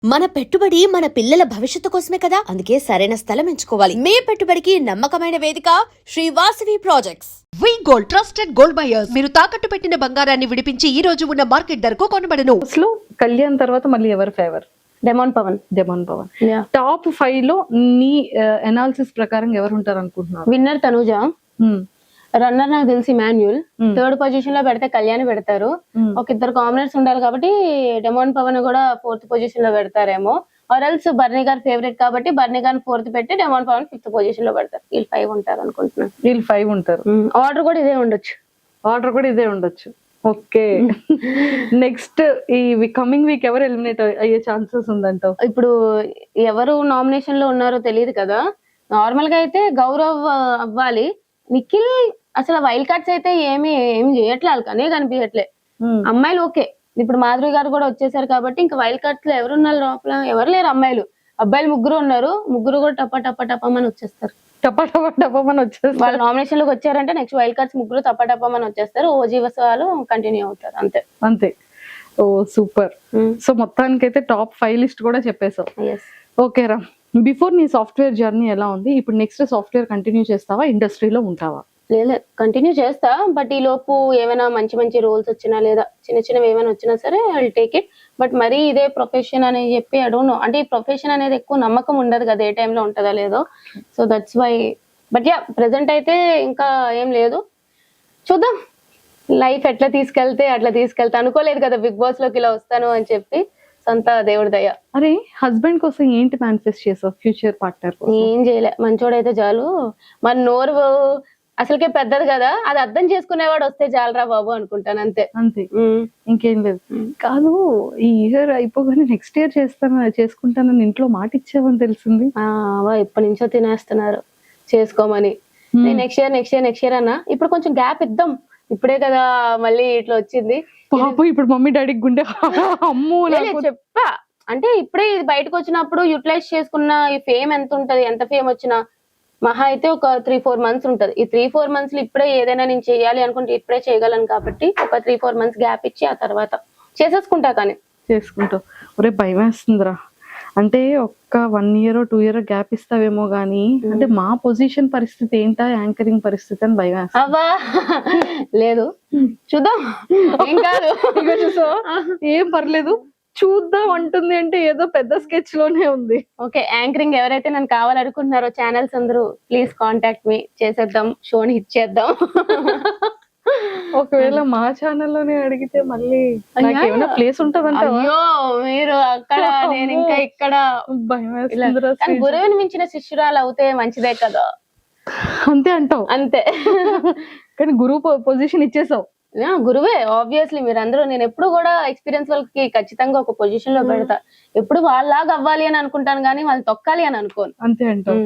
మన పెట్టుబడి మన పిల్లల భవిష్యత్తు కోసమే కదా, అందుకే సరైన స్థలం ఎంచుకోవాలి. మీ పెట్టుబడికి నమ్మకమైన వేదిక శ్రీ వాసవి ప్రాజెక్ట్స్. వి గోల్డ్ ట్రస్టెడ్ గోల్డ్ బయర్స్. మీరు తాకట్టు పెట్టిన బంగారాన్ని విడిపించి ఈ రోజు ఉన్న మార్కెట్ ధరకు కొనబడను. అసలు కళ్యాణ్ తర్వాత మళ్ళీ ఎవరు ఫేవర్? డెమాన్ పవన్. టాప్ 5 లో నీ అనాలిసిస్ ప్రకారం ఎవరు ఉంటారు అనుకుంటున్నారు? విన్నర్ తనుజ, రన్నర్ నాకు తెలిసి మాన్యుల్, థర్డ్ పొజిషన్ లో పెడితే కళ్యాణ్ పెడతారు. ఒక ఇద్దరు కాంబినేట్స్ ఉండాలి కాబట్టి డెమాన్ పవన్ కూడా 4th పొజిషన్ లో పెడతారేమో. ఆర్ఎల్స్ బర్నీ గారు ఫేవరెట్ కాబట్టి బర్నీ గారిని 4th పెట్టి డెమాన్ పవన్ 5th పొజిషన్ లో పెడతారు. వీళ్ళు 5 ఉంటారు అనుకుంటున్నాను. వీళ్ళు 5 ఉంటారు. ఆర్డర్ కూడా ఇదే ఉండొచ్చు. ఓకే. నెక్స్ట్ ఈ కమింగ్ వీక్ ఎవరు ఎలిమినేట్ అయ్యే ఛాన్సెస్ ఉందంటావు? ఇప్పుడు ఎవరు నామినేషన్ లో ఉన్నారో తెలియదు కదా. నార్మల్ గా అయితే గౌరవ్ అవ్వాలి. నిఖిల్ అసలు వైల్డ్ కార్డ్స్ అయితే ఏం చేయట్లేదు, కానీ కనిపించట్లే. అమ్మాయిలు ఓకే, ఇప్పుడు మాధురి గారు కూడా వచ్చేసారు కాబట్టి ఇంకా వైల్డ్ కార్డ్స్ లో ఎవరున్నారు లోపల? ఎవరు లేరు అమ్మాయిలు. అబ్బాయిలు 3 ఉన్నారు. 3 కూడా టపమని వచ్చేస్తారు. టపమని వచ్చేస్తారు. వాళ్ళు నామినేషన్ లోకి వచ్చారంటే నెక్స్ట్ వైల్డ్ కార్డ్స్ 3 టపమని వచ్చేస్తారు. ఓజీవస్ వాళ్ళు కంటిన్యూ అవుతారు. అంతే. ఓ సూపర్. సో మొత్తానికైతే టాప్ 5 లిస్ట్ కూడా చెప్పేసావు. ఓకే రా, బిఫోర్ నీ సాఫ్ట్వేర్ జర్నీ ఎలా ఉంది? ఇప్పుడు నెక్స్ట్ సాఫ్ట్వేర్ కంటిన్యూ చేస్తావా, ఇండస్ట్రీలో ఉంటావా? లేదు, కంటిన్యూ చేస్తా. బట్ ఈ లోపు ఏమైనా మంచి రోల్స్ వచ్చినా లేదా చిన్నవి ఏమైనా వచ్చినా సరే I will take it. But మరీ ఇదే ప్రొఫెషన్ అని చెప్పి ఐ డోంట్ నో. అంటే ఈ ప్రొఫెషన్ అనేది ఎక్కువ నమ్మకం ఉండదు కదా, ఏ టైంలో ఉంటుందా లేదో. So that's why. But yeah, present అయితే ఇంకా ఏం లేదు. చూద్దాం లైఫ్ ఎట్లా తీసుకెళ్తే అట్లా తీసుకెళ్తా. అనుకోలేదు కదా బిగ్ బాస్ లోకి ఇలా వస్తాను అని చెప్పి. సొంత దేవుడి దయ. అరే, హస్బెండ్ కోసం ఏంటి మేనిఫెస్ట్ చేసావు? ఫ్యూచర్ పార్ట్నర్ ఏం చేయలే, మంచోడైతే చాలు. మన నోరు అసలుకే పెద్దది కదా, అది అర్థం చేసుకునేవాడు వస్తే చాలరా బాబు అనుకుంటాను. అంతే. ఇంకేం లేదు. కాదు, ఈ ఇయర్ అయిపోగానే నెక్స్ట్ ఇయర్ చేసుకుంటానని ఇంట్లో మాట ఇచ్చావని తెలిసింది. ఎప్పటి నుంచో తినేస్తున్నారు చేసుకోమని. నెక్స్ట్ ఇయర్ అన్నా. ఇప్పుడు కొంచెం గ్యాప్ ఇద్దాం, ఇప్పుడే కదా మళ్ళీ ఇట్లా వచ్చింది. పాపం ఇప్పుడు మమ్మీ డాడీకి గుండె అమ్మో చెప్పా. అంటే ఇప్పుడే ఇది బయటకు వచ్చినప్పుడు యూటిలైజ్ చేసుకున్న ఈ ఫేమ్ ఎంత ఉంటది, ఎంత ఫేమ్ వచ్చినా మహా అయితే ఒక 3-4 మంత్స్ ఉంటది. ఈ 3-4 మంత్స్ లో ఇప్పుడే ఏదైనా నేను చేయాలి అనుకుంటే ఇప్పుడే చేయగలను కాబట్టి ఒక 3-4 మంత్స్ గ్యాప్ ఇచ్చి ఆ తర్వాత చేసేసుకుంటా. కానీ చేసుకుంటావు. ఒరే భయం వేస్తుందిరా. అంటే ఒక్క 1 year 2 year గ్యాప్ ఇస్తావేమో గానీ, అంటే మా పొజిషన్ పరిస్థితి ఏంటా, యాంకరింగ్ పరిస్థితి అని భయం వేస్తా. అవ్వా లేదు, చూద్దాం. ఏం కాదు, ఏం పర్లేదు, చూద్దాం అంటుంది అంటే ఏదో పెద్ద స్కెచ్ లోనే ఉంది. ఓకే, యాంకరింగ్ ఎవరైతే నన్ను కావాలనుకుంటున్నారో ఛానల్స్ అందరూ ప్లీజ్ కాంటాక్ట్ మీ, చేసేద్దాం, షోని హిట్ చేద్దాం. ఒకవేళ మా ఛానల్లోనే అడిగితే మళ్ళీ ఏమైనా ప్లేస్ ఉంటదంట? అయ్యో, మీరు అక్కడ నేను ఇంకా ఇక్కడ. గురువుని మించిన శిష్యురాలు అవుతే మంచిదే కదా. అంతే అంటావు? అంతే. కానీ గురువు పొజిషన్ ఇచ్చేసావు. గురువే ఆబ్వియస్లీ. మీరందరూ, నేను ఎప్పుడు కూడా ఎక్స్పీరియన్స్ వాళ్ళకి ఖచ్చితంగా ఒక పొజిషన్ లో పెడతా. ఎప్పుడు వాళ్ళలాగా అవ్వాలి అని అనుకుంటాను కానీ వాళ్ళు తొక్కాలి అని అనుకోను. అంతే అంటావు.